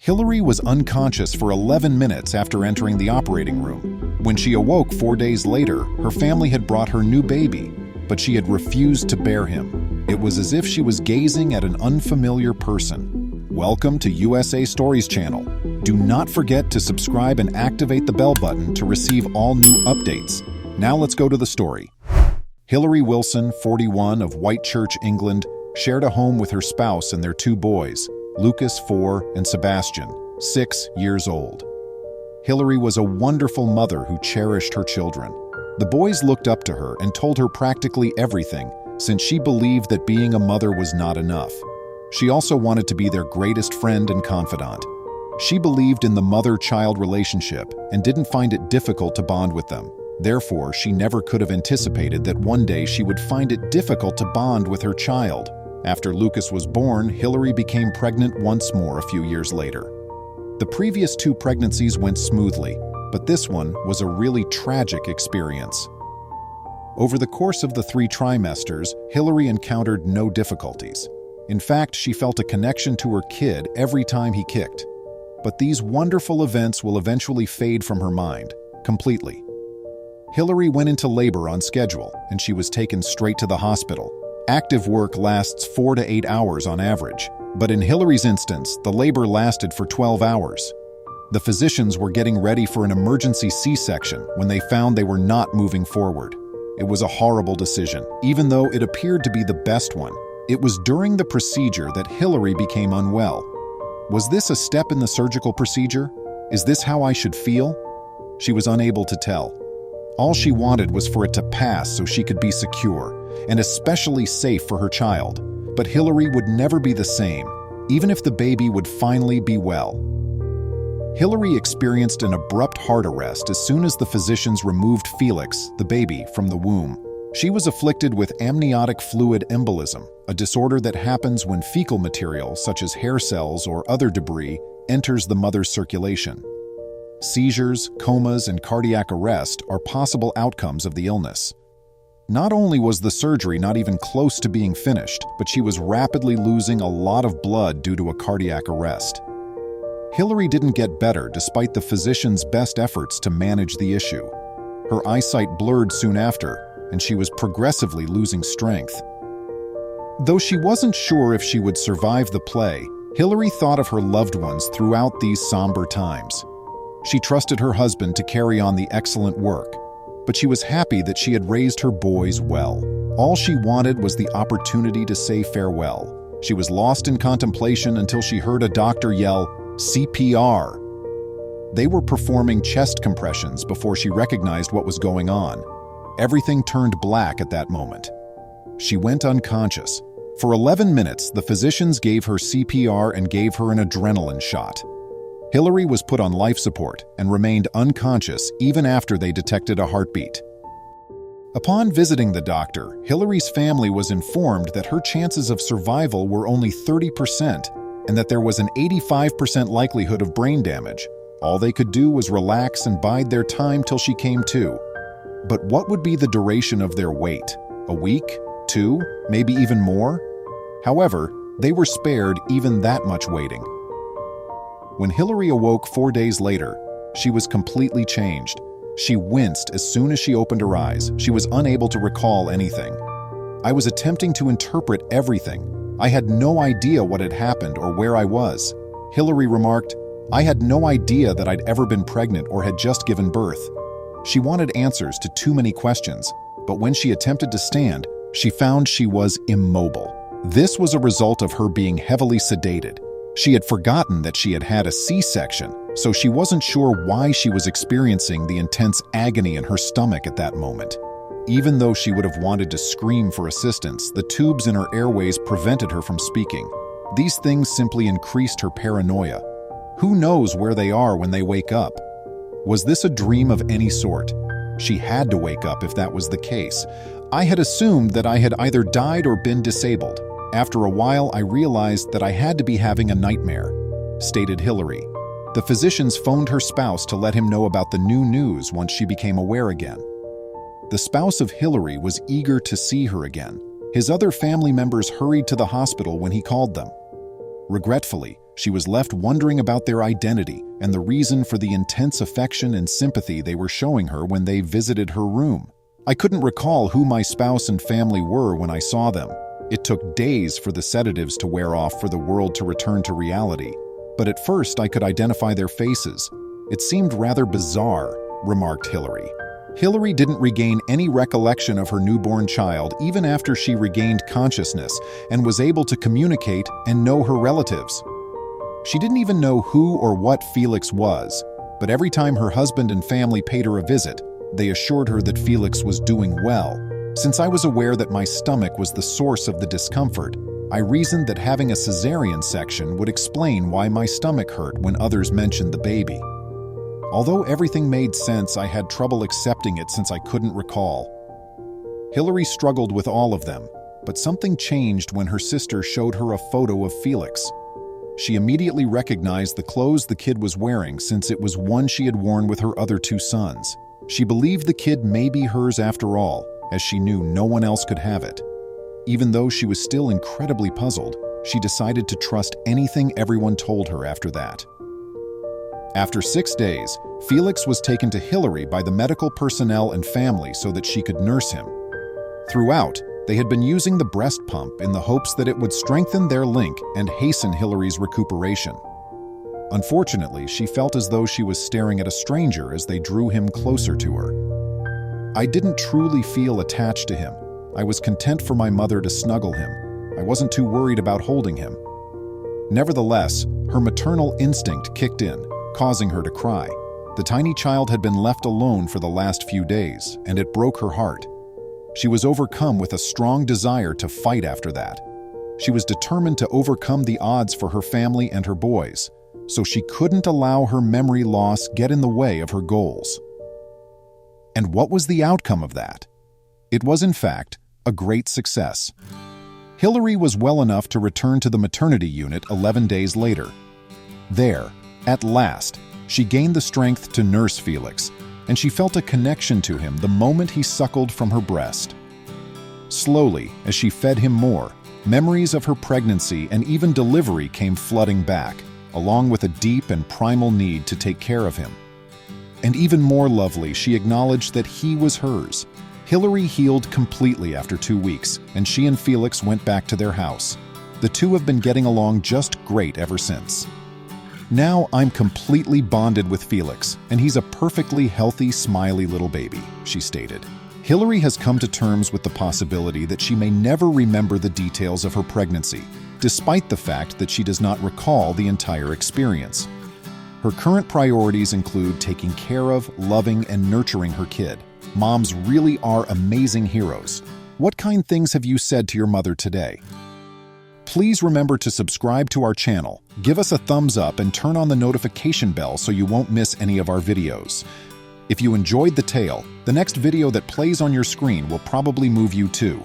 Hillary was unconscious for 11 minutes after entering the operating room. When she awoke 4 days later, her family had brought her new baby, but she had refused to bear him. It was as if she was gazing at an unfamiliar person. Welcome to USA Stories channel. Do not forget to subscribe and activate the bell button to receive all new updates. Now let's go to the story. Hillary Wilson, 41, of Whitechurch, England, shared a home with her spouse and their two boys, Lucas, 4, and Sebastian, 6 years old. Hillary was a wonderful mother who cherished her children. The boys looked up to her and told her practically everything, since she believed that being a mother was not enough. She also wanted to be their greatest friend and confidant. She believed in the mother-child relationship and didn't find it difficult to bond with them. Therefore, she never could have anticipated that one day she would find it difficult to bond with her child. After Lucas was born, Hillary became pregnant once more a few years later. The previous 2 pregnancies went smoothly, but this one was a really tragic experience. Over the course of the 3 trimesters, Hillary encountered no difficulties. In fact, she felt a connection to her kid every time he kicked. But these wonderful events will eventually fade from her mind, completely. Hillary went into labor on schedule, and she was taken straight to the hospital. Active work lasts 4 to 8 hours on average, but in Hillary's instance, the labor lasted for 12 hours. The physicians were getting ready for an emergency C-section when they found they were not moving forward. It was a horrible decision, even though it appeared to be the best one. It was during the procedure that Hillary became unwell. Was this a step in the surgical procedure? Is this how I should feel? She was unable to tell. All she wanted was for it to pass so she could be secure, and especially safe for her child. But Hillary would never be the same, even if the baby would finally be well. Hillary experienced an abrupt heart arrest as soon as the physicians removed Felix, the baby, from the womb. She was afflicted with amniotic fluid embolism, a disorder that happens when fecal material, such as hair cells or other debris, enters the mother's circulation. Seizures, comas, and cardiac arrest are possible outcomes of the illness. Not only was the surgery not even close to being finished, but she was rapidly losing a lot of blood due to a cardiac arrest. Hillary didn't get better despite the physicians' best efforts to manage the issue. Her eyesight blurred soon after, and she was progressively losing strength. Though she wasn't sure if she would survive the play, Hillary thought of her loved ones throughout these somber times. She trusted her husband to carry on the excellent work, but she was happy that she had raised her boys well. All she wanted was the opportunity to say farewell. She was lost in contemplation until she heard a doctor yell, "CPR!" They were performing chest compressions before she recognized what was going on. Everything turned black at that moment. She went unconscious. For 11 minutes, the physicians gave her CPR and gave her an adrenaline shot. Hillary was put on life support and remained unconscious even after they detected a heartbeat. Upon visiting the doctor, Hillary's family was informed that her chances of survival were only 30% and that there was an 85% likelihood of brain damage. All they could do was relax and bide their time till she came to. But what would be the duration of their wait? A week? 2? Maybe even more? However, they were spared even that much waiting. When Hillary awoke 4 days later, she was completely changed. She winced as soon as she opened her eyes. She was unable to recall anything. I was attempting to interpret everything. I had no idea what had happened or where I was. Hillary remarked, "I had no idea that I'd ever been pregnant or had just given birth." She wanted answers to too many questions, but when she attempted to stand, she found she was immobile. This was a result of her being heavily sedated. She had forgotten that she had had a C-section, so she wasn't sure why she was experiencing the intense agony in her stomach at that moment. Even though she would have wanted to scream for assistance, the tubes in her airways prevented her from speaking. These things simply increased her paranoia. Who knows where they are when they wake up? Was this a dream of any sort? She had to wake up if that was the case. I had assumed that I had either died or been disabled. After a while, I realized that I had to be having a nightmare, stated Hillary. The physicians phoned her spouse to let him know about the new news once she became aware again. The spouse of Hillary was eager to see her again. His other family members hurried to the hospital when he called them. Regretfully, She was left wondering about their identity and the reason for the intense affection and sympathy they were showing her when they visited her room. I couldn't recall who my spouse and family were when I saw them. It took days for the sedatives to wear off for the world to return to reality, but at first I could identify their faces. It seemed rather bizarre, remarked Hillary. Hillary didn't regain any recollection of her newborn child even after she regained consciousness and was able to communicate and know her relatives. She didn't even know who or what Felix was, but every time her husband and family paid her a visit, they assured her that Felix was doing well. Since I was aware that my stomach was the source of the discomfort, I reasoned that having a cesarean section would explain why my stomach hurt when others mentioned the baby. Although everything made sense, I had trouble accepting it since I couldn't recall. Hillary struggled with all of them, but something changed when her sister showed her a photo of Felix. She immediately recognized the clothes the kid was wearing since it was one she had worn with her other two sons. She believed the kid may be hers after all, as she knew no one else could have it. Even though she was still incredibly puzzled, she decided to trust anything everyone told her after that. After 6 days, Felix was taken to Hillary by the medical personnel and family so that she could nurse him. Throughout, they had been using the breast pump in the hopes that it would strengthen their link and hasten Hillary's recuperation. Unfortunately, she felt as though she was staring at a stranger as they drew him closer to her. I didn't truly feel attached to him. I was content for my mother to snuggle him. I wasn't too worried about holding him. Nevertheless, her maternal instinct kicked in, causing her to cry. The tiny child had been left alone for the last few days, and it broke her heart. She was overcome with a strong desire to fight after that. She was determined to overcome the odds for her family and her boys, so she couldn't allow her memory loss get in the way of her goals. And what was the outcome of that? It was, in fact, a great success. Hillary was well enough to return to the maternity unit 11 days later. There, at last, she gained the strength to nurse Felix, and she felt a connection to him the moment he suckled from her breast. Slowly, as she fed him more, memories of her pregnancy and even delivery came flooding back, along with a deep and primal need to take care of him. And even more lovely, she acknowledged that he was hers. Hillary healed completely after 2 weeks, and she and Felix went back to their house. The two have been getting along just great ever since. Now I'm completely bonded with Felix, and he's a perfectly healthy, smiley little baby, she stated. Hillary has come to terms with the possibility that she may never remember the details of her pregnancy, despite the fact that she does not recall the entire experience. Her current priorities include taking care of, loving, and nurturing her kid. Moms really are amazing heroes. What kind things have you said to your mother today? Please remember to subscribe to our channel, give us a thumbs up, and turn on the notification bell so you won't miss any of our videos. If you enjoyed the tale, the next video that plays on your screen will probably move you too.